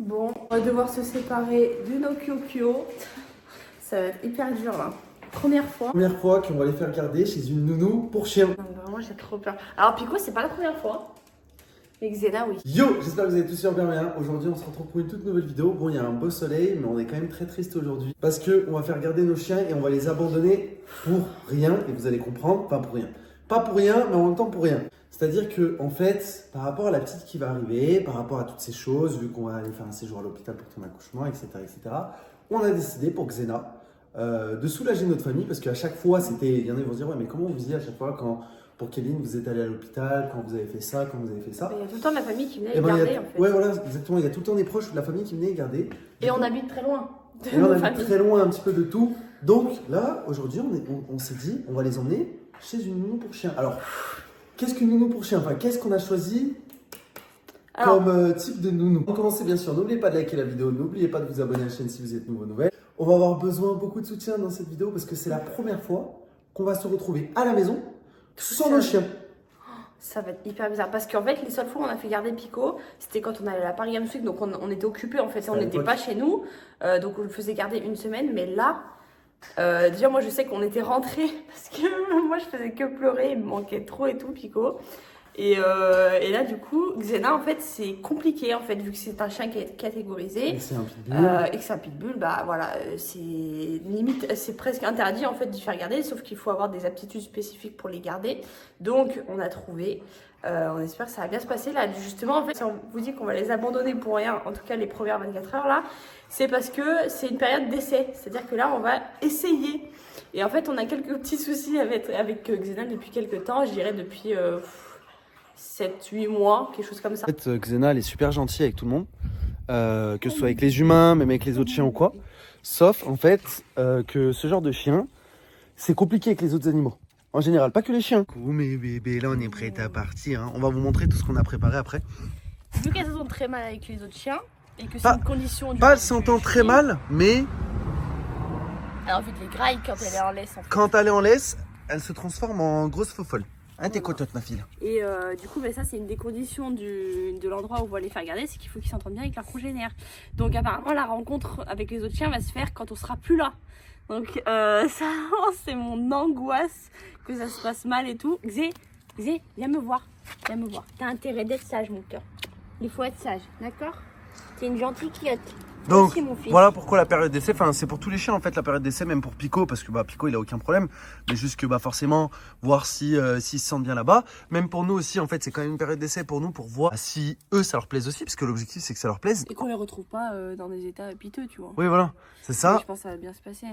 Bon, on va devoir se séparer de nos Kyokyo. Ça va être hyper dur là. Première fois qu'on va les faire garder chez une nounou pour chien. Non, vraiment, j'ai trop peur. Alors, Pico, c'est pas la première fois. Mais Xena, oui. Yo, j'espère que vous allez tous super bien. Aujourd'hui, on se retrouve pour une toute nouvelle vidéo. Bon, il y a un beau soleil, mais on est quand même très triste aujourd'hui. Parce qu'on va faire garder nos chiens et on va les abandonner pour rien. Et vous allez comprendre, pas pour rien. Pas pour rien, mais en même temps pour rien. C'est-à-dire que, en fait, par rapport à la petite qui va arriver, par rapport à toutes ces choses, vu qu'on va aller faire un séjour à l'hôpital pour ton accouchement, etc., on a décidé pour Xena de soulager notre famille. Parce qu'à chaque fois, il y en a qui vont se dire, ouais, mais comment vous faisiez à chaque fois quand... Pour Kevin, vous êtes allé à l'hôpital, quand vous avez fait ça, quand vous avez fait ça. Il y a tout le temps de la famille qui venait les garder en fait. Ouais, voilà, exactement. Il y a tout le temps des proches de la famille qui venaient les garder. Et on habite très loin. Et on habite très loin un petit peu de tout. Donc là, aujourd'hui, on s'est dit, on va les emmener chez une nounou pour chien. Alors, qu'est-ce qu'une nounou pour chien? Enfin, qu'est-ce qu'on a choisi comme type de nounou? Pour commencer, bien sûr, n'oubliez pas de liker la vidéo, n'oubliez pas de vous abonner à la chaîne si vous êtes nouveau nouvelle. On va avoir besoin de beaucoup de soutien dans cette vidéo parce que c'est la première fois qu'on va se retrouver à la maison sans nos chiens. Ça va être hyper bizarre parce qu'en fait les seules fois où on a fait garder Pico c'était quand on allait à la Paris Games Week, donc on était occupés en fait, on n'était pas chez nous, donc on le faisait garder une semaine. Mais là déjà moi je sais qu'on était rentrés parce que moi je faisais que pleurer, il me manquait trop et tout Pico. Et là du coup Xena en fait c'est compliqué en fait vu que c'est un chien qui est catégorisé et que c'est un pitbull, bah voilà, c'est limite, c'est presque interdit en fait d'y faire garder, sauf qu'il faut avoir des aptitudes spécifiques pour les garder. Donc on a trouvé, on espère que ça va bien se passer là. Justement en fait si on vous dit qu'on va les abandonner pour rien, en tout cas les premières 24 heures là, c'est parce que c'est une période d'essai, c'est à dire que là on va essayer. Et en fait on a quelques petits soucis avec Xena depuis quelques temps, je dirais depuis 7-8 mois, quelque chose comme ça. En fait, Xena, elle est super gentille avec tout le monde, que ce soit avec les humains, même avec les autres chiens ou quoi. Sauf, en fait, que ce genre de chien, c'est compliqué avec les autres animaux. En général, pas que les chiens. Mais bébé, là, on est prêt à partir. Hein. On va vous montrer tout ce qu'on a préparé après. Vu qu'elles s'entendent très mal avec les autres chiens, et que c'est une condition... Pas elle s'entend très mal, mais... Elle a envie de les grailler quand elle est en laisse. En fait. Quand elle est en laisse, elle se transforme en grosse faux-folle. Hein, t'es contente ma fille. Et du coup, bah, ça c'est une des conditions de l'endroit où on va les faire garder, c'est qu'il faut qu'ils s'entendent bien avec leurs congénères. Donc apparemment la rencontre avec les autres chiens va se faire quand on sera plus là. Donc ça c'est mon angoisse que ça se passe mal et tout. Xé, viens me voir, viens me voir. T'as intérêt d'être sage mon cœur. Il faut être sage, d'accord? T'es une gentille quillotte. Donc merci, mon fils. Voilà pourquoi la période d'essai, enfin c'est pour tous les chiens en fait la période d'essai, même pour Pico, parce que Pico il a aucun problème, mais juste que forcément voir s'ils se sentent bien là-bas. Même pour nous aussi en fait c'est quand même une période d'essai pour nous, pour voir si eux ça leur plaise aussi, parce que l'objectif c'est que ça leur plaise. Et qu'on les retrouve pas dans des états piteux, tu vois. Oui voilà, c'est ça. Mais je pense que ça va bien se passer.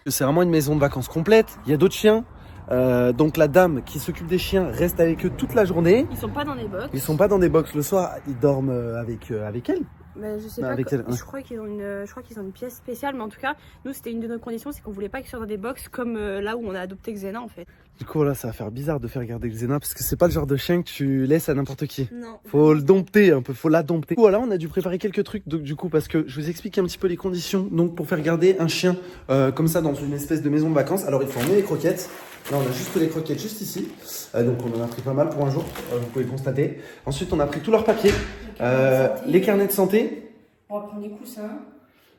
C'est vraiment une maison de vacances complète, il y a d'autres chiens. Donc la dame qui s'occupe des chiens reste avec eux toute la journée. Ils sont pas dans des box. Ils sont pas dans des box le soir, ils dorment avec elle. Mais je sais pas, je crois qu'ils ont une pièce spéciale, mais en tout cas, nous c'était une de nos conditions, c'est qu'on voulait pas qu'ils soient dans des box comme là où on a adopté Xena en fait. Du coup là ça va faire bizarre de faire garder Xena parce que c'est pas le genre de chien que tu laisses à n'importe qui. Non. Faut le dompter un peu, faut la dompter. Voilà, on a dû préparer quelques trucs donc, du coup parce que je vous explique un petit peu les conditions donc pour faire garder un chien comme ça dans une espèce de maison de vacances. Alors il faut emmener les croquettes. Là on a juste les croquettes juste ici, donc on en a pris pas mal pour un jour, vous pouvez le constater. Ensuite on a pris tous leurs papiers, les carnets de santé. On va prendre les coussins.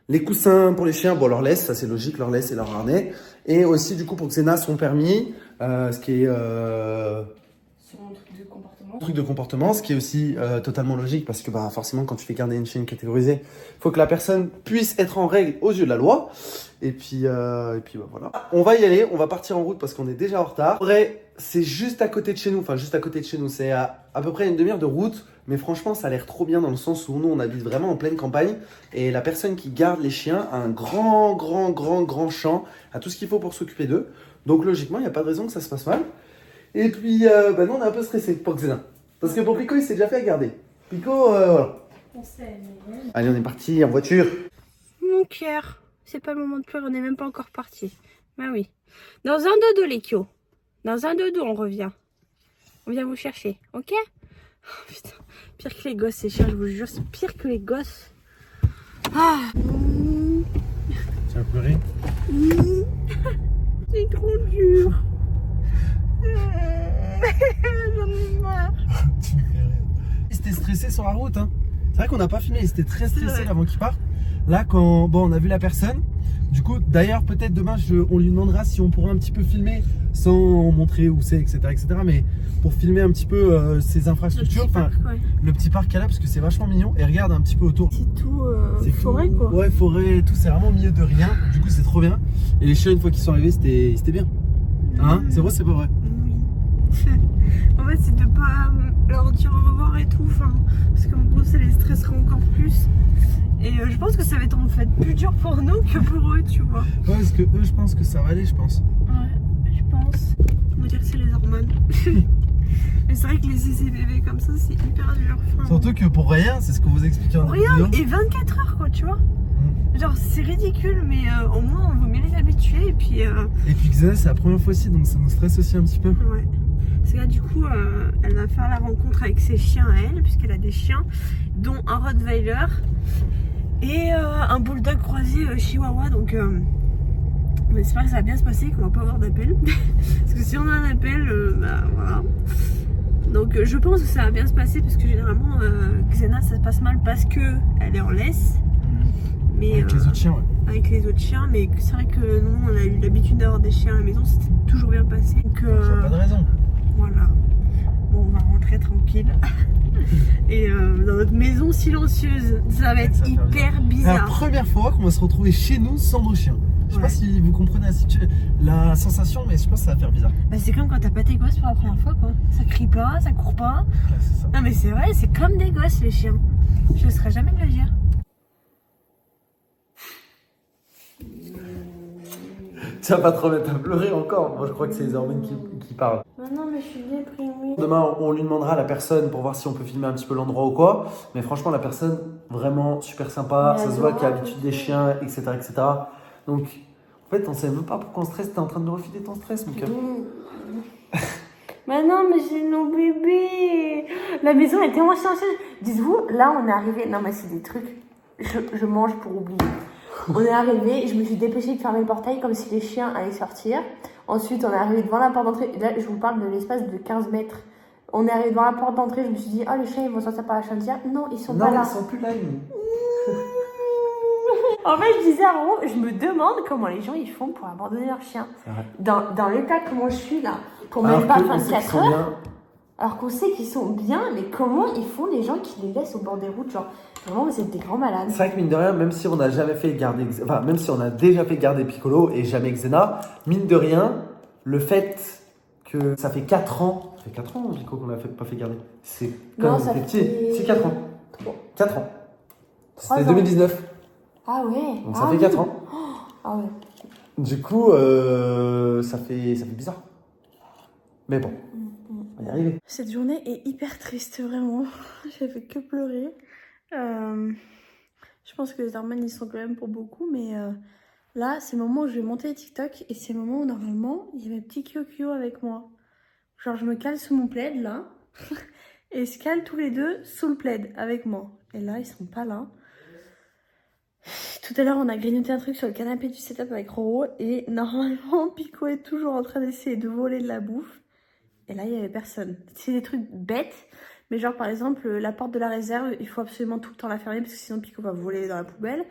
Les coussins pour les chiens, bon leur laisse, ça c'est logique, leur laisse et leur harnais. Et aussi du coup pour Xena son permis, ce qui est... Son truc de comportement. Truc de comportement, ce qui est aussi totalement logique parce que forcément quand tu fais garder une chienne catégorisée, il faut que la personne puisse être en règle aux yeux de la loi. Et puis voilà. On va y aller, on va partir en route parce qu'on est déjà en retard. En vrai, c'est juste à côté de chez nous, c'est à peu près une demi-heure de route. Mais franchement, ça a l'air trop bien dans le sens où nous, on habite vraiment en pleine campagne. Et la personne qui garde les chiens a un grand champ, a tout ce qu'il faut pour s'occuper d'eux. Donc logiquement, il n'y a pas de raison que ça se passe mal. Et puis, nous, on est un peu stressés pour Xena. Parce que pour Pico, il s'est déjà fait garder. Pico, voilà. On sait, mais... Allez, on est parti en voiture. Mon cœur, c'est pas le moment de pleurer, on n'est même pas encore parti. Bah oui. Dans un dodo, les Kyo. Dans un dodo, on revient. On vient vous chercher, ok? Oh, putain, pire que les gosses, ces chiens, je vous jure, c'est pire que les gosses. Ah. Tu vas pleurer? C'est trop dur. J'en ai marre. C'était stressé sur la route, hein? C'est vrai qu'on n'a pas filmé, ils étaient très stressés avant qu'ils partent. Là, quand on a vu la personne, du coup, d'ailleurs, peut-être demain, on lui demandera si on pourra un petit peu filmer sans montrer où c'est, etc., etc. Mais pour filmer un petit peu ces infrastructures, le petit parc qu'il y a là, parce que c'est vachement mignon. Et regarde un petit peu autour. C'est tout forêt, quoi. Ouais, forêt et tout, c'est vraiment au milieu de rien. Du coup, c'est trop bien. Et les chiens, une fois qu'ils sont arrivés, c'était bien. Hein? C'est vrai, c'est pas vrai? Oui. En fait, c'est de pas leur dire au revoir et tout. Enfin, parce qu'en gros, ça les stressera encore plus. Et je pense que ça va être en fait plus dur pour nous que pour eux, tu vois. Ouais, parce que eux, je pense que ça va aller, je pense. Ouais, je pense. On va dire que c'est les hormones. Mais c'est vrai que les essais bébés comme ça, c'est hyper dur. Enfin, surtout que pour rien, c'est ce qu'on vous expliquait en rien, et 24 heures, quoi, tu vois. Genre, c'est ridicule, mais au moins, on vaut mieux les habituer. Et puis Xena, c'est la première fois aussi, donc ça nous stresse aussi un petit peu. Ouais. Parce que là, du coup, elle va faire la rencontre avec ses chiens à elle, puisqu'elle a des chiens, dont un Rottweiler et un bulldog croisé chihuahua. Donc, on espère que ça va bien se passer, qu'on va pas avoir d'appel. Parce que si on a un appel, bah voilà. Donc, je pense que ça va bien se passer, parce que généralement, Xena, ça se passe mal parce que elle est en laisse. Mais, avec les autres chiens, ouais. Avec les autres chiens, mais c'est vrai que nous, on a eu l'habitude d'avoir des chiens à la maison, c'était toujours bien passé. Donc, il n'y a pas de raison. Voilà. Bon, on va rentrer tranquille. Et dans notre maison silencieuse, ça va être hyper bizarre. C'est la première fois qu'on va se retrouver chez nous sans nos chiens. Je sais pas si vous comprenez la sensation, mais je pense que ça va faire bizarre. Bah, c'est comme quand t'as pas tes gosses pour la première fois, quoi. Ça crie pas, ça court pas. Ouais, c'est ça. Non, mais c'est vrai, c'est comme des gosses, les chiens. Je ne serais jamais de le dire. Tu vas pas te remettre à pleurer encore. Moi, je crois que c'est les hormones qui parlent. Non, mais je suis déprimée. Demain, on lui demandera à la personne pour voir si on peut filmer un petit peu l'endroit ou quoi. Mais franchement, la personne, vraiment super sympa. Ça se voit qu'il y a l'habitude des chiens, etc., etc. Donc, en fait, on sait même pas pourquoi on stresse. T'es en train de nous refiler ton stress, mon cœur. Mais non, mais c'est nos bébés. La maison est tellement silencieuse. Dites-vous, là, on est arrivé. Non, mais c'est des trucs. Je mange pour oublier. On est arrivé, je me suis dépêchée de fermer le portail comme si les chiens allaient sortir. Ensuite, on est arrivé devant la porte d'entrée. Là, je vous parle de l'espace de 15 mètres. On est arrivé devant la porte d'entrée, je me suis dit, ah, les chiens, ils vont sortir par la chaudière. Non, ils sont pas là. Non, ils sont plus là, En fait, je disais à Roro, je me demande comment les gens ils font pour abandonner leurs chiens. Dans l'état comment je suis là, pour même pas 24 heures. Alors qu'on sait qu'ils sont bien, mais comment ils font les gens qui les laissent au bord des routes, genre vraiment vous êtes des grands malades. C'est vrai que mine de rien, même si on n'a jamais fait garder, enfin même si on a déjà fait garder Piccolo et jamais Xena, mine de rien, le fait que ça fait 4 ans, ça fait 4 ans Pico qu'on n'a pas fait garder, c'est comme on était petit, c'est 4 ans. 4 ans. C'était 2019. Ah ouais. Donc ça fait 4 ans. Ah ouais. Du coup, ça fait bizarre. Mais bon. On va y arriver. Cette journée est hyper triste, vraiment. J'ai fait que pleurer. Je pense que les hormones, ils sont quand même pour beaucoup, mais là, c'est le moment où je vais monter les TikTok et c'est le moment où, normalement, il y a mes petits Kyokyo avec moi. Genre, je me cale sous mon plaid, là, et ils se calent tous les deux sous le plaid avec moi. Et là, ils sont pas là. Tout à l'heure, on a grignoté un truc sur le canapé du setup avec Roro et normalement, Pico est toujours en train d'essayer de voler de la bouffe. Et là, il n'y avait personne. C'est des trucs bêtes. Mais genre, par exemple, la porte de la réserve, il faut absolument tout le temps la fermer parce que sinon, Pico va voler dans la poubelle.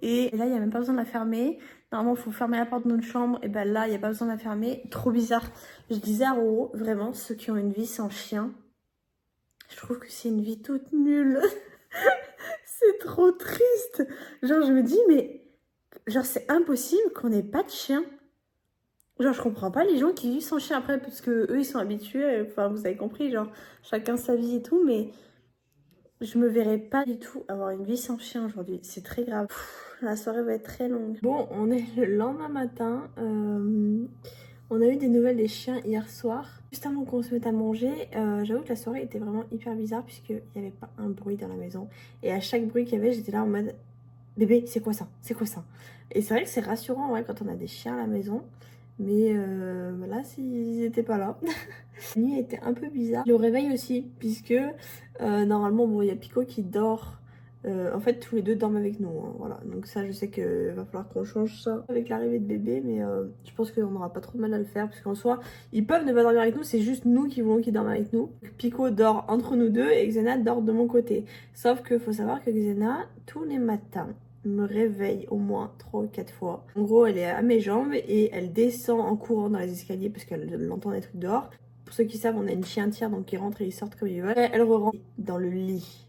Et là, il n'y a même pas besoin de la fermer. Normalement, il faut fermer la porte de notre chambre. Et ben là, il n'y a pas besoin de la fermer. Trop bizarre. Je disais à Roro, vraiment, ceux qui ont une vie sans chien, je trouve que c'est une vie toute nulle. C'est trop triste. Genre, je me dis, mais genre, c'est impossible qu'on n'ait pas de chien. Genre, je comprends pas les gens qui vivent sans chien après, parce que eux, ils sont habitués, enfin, vous avez compris, genre, chacun sa vie et tout, mais je me verrais pas du tout avoir une vie sans chien aujourd'hui. C'est très grave. La soirée va être très longue. Bon, on est le lendemain matin. On a eu des nouvelles des chiens hier soir. Juste avant qu'on se mette à manger, j'avoue que la soirée était vraiment hyper bizarre, puisqu'il n'y avait pas un bruit dans la maison. Et à chaque bruit qu'il y avait, j'étais là en mode, bébé, c'est quoi ça? C'est quoi ça? Et c'est vrai que c'est rassurant, ouais, quand on a des chiens à la maison. Mais là, s'ils n'étaient pas là. La nuit était un peu bizarre. Le réveil aussi, puisque normalement, bon, il y a Pico qui dort En fait, tous les deux dorment avec nous, hein, voilà. Donc ça, je sais qu'il va falloir qu'on change ça avec l'arrivée de bébé, mais je pense qu'on n'aura pas trop de mal à le faire, parce qu'en soi, ils peuvent ne pas dormir avec nous, c'est juste nous qui voulons qu'ils dorment avec nous. Pico dort entre nous deux et Xena dort de mon côté. Sauf que faut savoir que Xena, tous les matins, me réveille au moins 3 ou 4 fois. En gros, elle est à mes jambes et elle descend en courant dans les escaliers parce qu'elle entend des trucs dehors. Pour ceux qui savent, on a une chientière, donc ils rentrent et ils sortent comme ils veulent. Elle rentre dans le lit.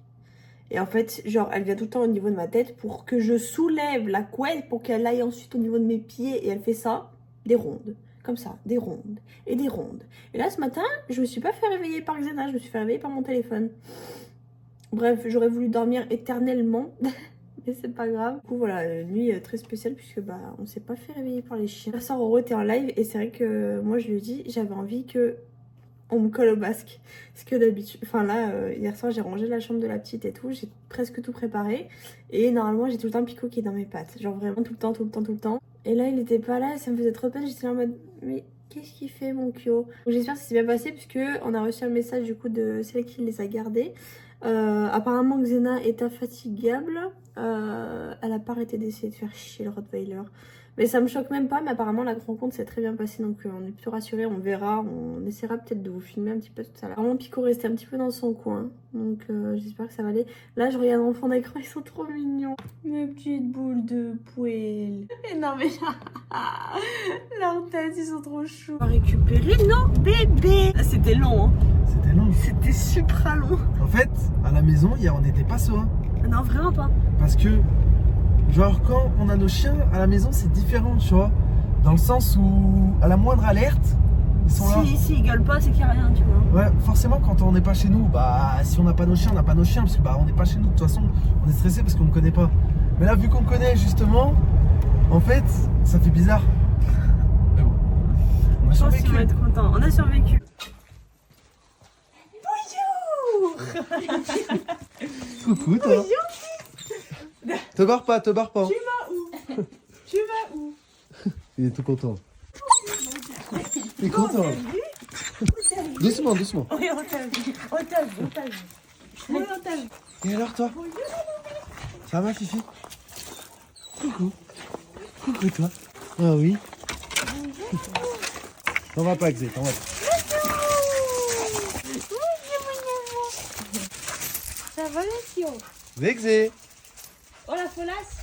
Et en fait, genre, elle vient tout le temps au niveau de ma tête pour que je soulève la couette pour qu'elle aille ensuite au niveau de mes pieds. Et elle fait ça, des rondes. Comme ça, des rondes. Et des rondes. Et là, ce matin, je me suis pas fait réveiller par Xena, je me suis fait réveiller par mon téléphone. Bref, j'aurais voulu dormir éternellement. Mais c'est pas grave. Du coup, voilà, une nuit très spéciale puisque bah, on s'est pas fait réveiller par les chiens. Hier soir, Roro était en live et c'est vrai que moi, je lui ai dit, j'avais envie que on me colle au basque. Parce que d'habitude, enfin là, hier soir, j'ai rangé la chambre de la petite et tout. J'ai presque tout préparé. Et normalement, j'ai tout le temps Pico qui est dans mes pattes. Genre vraiment tout le temps, tout le temps, tout le temps. Et là, il était pas là, ça me faisait trop peine. J'étais là en mode, mais qu'est-ce qu'il fait, mon Kyo? J'espère que ça s'est bien passé puisque on a reçu un message du coup de celle qui les a gardés. Apparemment, Xena est infatigable. Elle a pas arrêté d'essayer de faire chier le Rottweiler. Mais ça me choque même pas, mais apparemment la rencontre s'est très bien passée, donc on est plutôt rassurés, on verra, on essaiera peut-être de vous filmer un petit peu tout à l'heure. Vraiment Pico restait un petit peu dans son coin, donc j'espère que ça va aller. Là je regarde en fond d'écran, ils sont trop mignons. Mes petites boules de poêle. Et non mais leurs têtes, ils sont trop choux. On va récupérer nos bébés. C'était long, hein. C'était long. C'était super long. En fait, à la maison, hier, on n'était pas serein. Non, vraiment pas. Parce que, genre, quand on a nos chiens à la maison, c'est différent, tu vois. Dans le sens où, à la moindre alerte, ils sont là. Si ils gueulent pas, c'est qu'il n'y a rien, tu vois. Ouais, forcément, quand on n'est pas chez nous, bah, si on n'a pas nos chiens, on n'a pas nos chiens. Parce que, bah, on n'est pas chez nous. De toute façon, on est stressé parce qu'on ne connaît pas. Mais là, vu qu'on connaît, justement, en fait, ça fait bizarre. Mais bon, on a survécu. On va être content. On a survécu. Coucou, toi. Te barre pas, te barre pas. Tu vas où? Tu vas où? Il est tout content. Il est content. Doucement, doucement. Oui, on t'a vu. On t'a vu, on t'a vu. Oui, on t'a vu. Et alors, toi? Ça va, Fifi? Coucou. Coucou, toi. Ah oui. T'en vas pas, Xé, t'en vas pas. Ça va, monsieur? Xé. Oh, la folasse.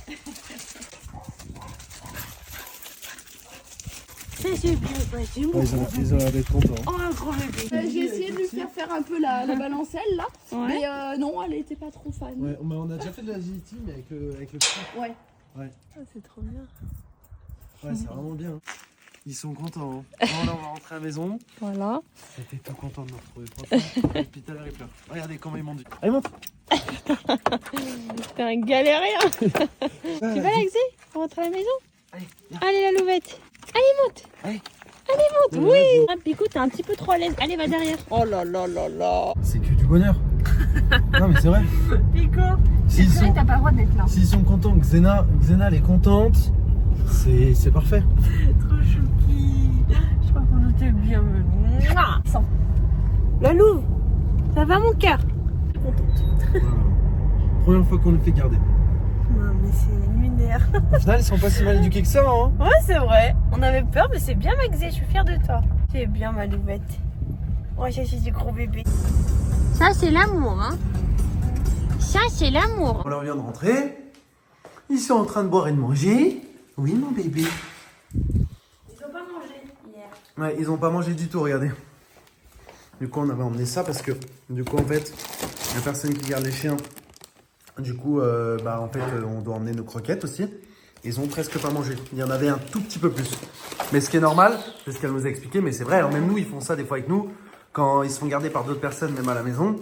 C'est bien, c'est bon. Ils ont l'air d'être contents. Oh, un gros bébé. J'ai essayé de lui faire un peu la balancelle là, Ouais. mais non, elle était pas trop fan. Ouais, on a déjà fait de l'agility, mais avec le petit. Ouais. Ouais. Ah, c'est trop bien. Ouais, c'est vraiment bien. Ils sont contents. Hein. Bon, là, on va rentrer à la maison. Voilà. J'étais tout content de me retrouver. Franchement, et puis tout à l'heure, il pleure. Regardez comment ils m'ont dit. Allez, monte. T'es un galérien. Tu vas Xé? On rentre à la maison? Allez, viens. Allez, la louvette. Allez, monte. Allez. Allez, monte. Ouais, Oui. ouais. Ah, Pico, t'es un petit peu trop à l'aise. Allez, va derrière. Oh là là là là. C'est que du bonheur. Non, mais c'est vrai. Pico. S'ils C'est vrai sont, que t'as pas le droit d'être là. s'ils sont contents, que Xena elle est contente, c'est parfait. Trop chouki. Je crois qu'on était bien. Sans. La louve. Ça va, mon cœur? Contente. Voilà. Première fois qu'on le fait garder. Non, mais c'est lunaire. Au final, ils sont pas si mal éduqués que ça, hein. Ouais, c'est vrai. On avait peur, mais c'est bien, Maxé. Je suis fière de toi. C'est bien, ma louvette. Ouais, ça, c'est du gros bébé. Ça, c'est l'amour, hein. Ça, c'est l'amour. On leur vient de rentrer. Ils sont en train de boire et de manger. Oui, mon bébé. Ils ont pas mangé hier. Ouais, ils ont pas mangé du tout, regardez. Du coup, on avait emmené ça parce que, du coup, en fait, il y a personne qui garde les chiens. Du coup, en fait, on doit emmener nos croquettes aussi. Ils ont presque pas mangé. Il y en avait un tout petit peu plus. Mais ce qui est normal, c'est ce qu'elle nous a expliqué, mais c'est vrai, hein, même nous, ils font ça des fois avec nous. Quand ils se font garder par d'autres personnes, même à la maison,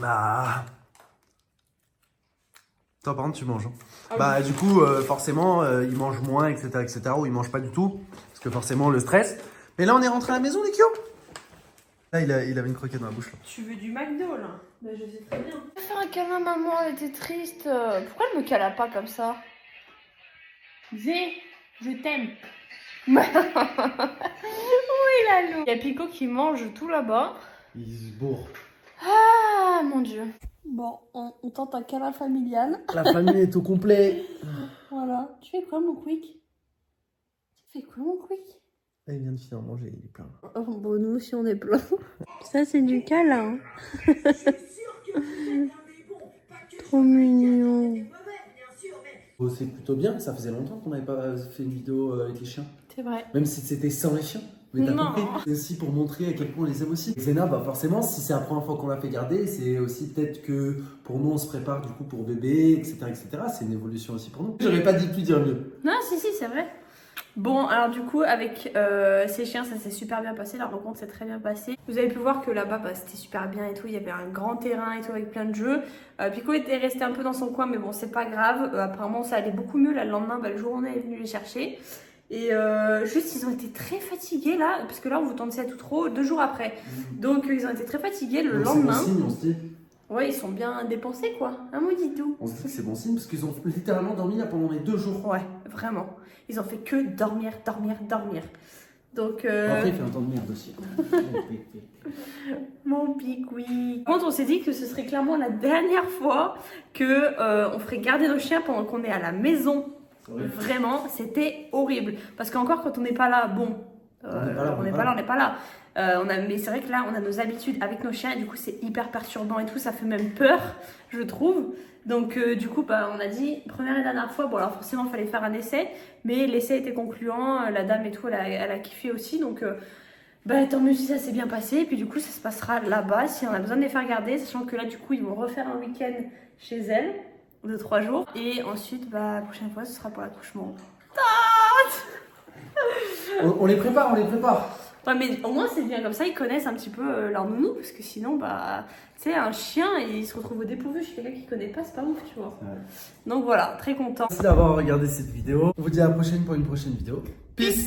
bah... Toi, par contre, tu manges. Hein. Bah, du coup, forcément, ils mangent moins, etc., etc., ou ils mangent pas du tout. Parce que forcément, le stress. Mais là, on est rentré à la maison, les kios. Là, il avait une croquette dans la bouche. Là. Tu veux du McDo, là? Bah, je sais très bien. Je vais faire un câlin, maman, elle était triste. Pourquoi elle me cala pas comme ça? Zé, je t'aime. Oui, la loup. Il y a Pico qui mange tout là-bas. Il se bourre. Ah, mon Dieu. Bon, on tente un câlin familial. La famille est au complet. Voilà. Tu fais quoi, mon quick? Tu fais quoi, mon quick? Il vient de finir de manger, il est plein. Oh, bon, nous aussi, on est plein. Ça, c'est du câlin. Trop mignon. Oh, c'est plutôt bien, ça faisait longtemps qu'on n'avait pas fait une vidéo avec les chiens. C'est vrai. Même si c'était sans les chiens. Mais t'as Non. compris. C'est aussi pour montrer à quel point on les aime aussi. Zéna, bah forcément, si c'est la première fois qu'on l'a fait garder, c'est aussi peut-être que pour nous, on se prépare du coup pour bébé, etc. etc. C'est une évolution aussi pour nous. J'aurais pas dit plus dire mieux. Non, si, c'est vrai. Bon, alors du coup, avec ces chiens, ça s'est super bien passé. La rencontre s'est très bien passée. Vous avez pu voir que là-bas, bah, c'était super bien et tout. Il y avait un grand terrain et tout avec plein de jeux. Pico était resté un peu dans son coin, mais bon, c'est pas grave. Apparemment, ça allait beaucoup mieux. Là, le lendemain, bah, le jour où on est venu les chercher. Et juste, ils ont été très fatigués là, parce que là, on vous tendait à tout trop 2 jours après. Donc, ils ont été très fatigués le lendemain. C'est bon signe, on se dit. Ouais, ils sont bien dépensés quoi. Un maudit doux. On se dit que c'est bon signe parce qu'ils ont littéralement dormi là pendant les 2 jours. Ouais, vraiment. Ils ont fait que dormir. Donc. Après, il fait un temps de merde aussi. Mon picoui. Par contre, on s'est dit que ce serait clairement la dernière fois que on ferait garder nos chiens pendant qu'on est à la maison. Vraiment, c'était horrible. Parce qu'encore, quand on n'est pas là, bon. On n'est pas là. Mais c'est vrai que là, on a nos habitudes avec nos chiens et du coup, c'est hyper perturbant et tout. Ça fait même peur, je trouve. Donc, du coup, bah, on a dit, première et dernière fois, bon, alors forcément, il fallait faire un essai, mais l'essai était concluant. La dame et tout, elle a kiffé aussi. Donc, bah, tant mieux si ça s'est bien passé. Et puis, du coup, ça se passera là-bas si on a besoin de les faire garder. Sachant que là, du coup, ils vont refaire un week-end chez elle de 3 jours. Et ensuite, bah, la prochaine fois, ce sera pour l'accouchement. On les prépare. Ouais, mais au moins c'est bien comme ça, ils connaissent un petit peu leur nounou, parce que sinon, bah, tu sais, un chien, il se retrouve au dépourvu chez quelqu'un qui connaît pas, c'est pas ouf, tu vois. Ouais. Donc voilà, très content. Merci d'avoir regardé cette vidéo. On vous dit à la prochaine pour une prochaine vidéo. Peace!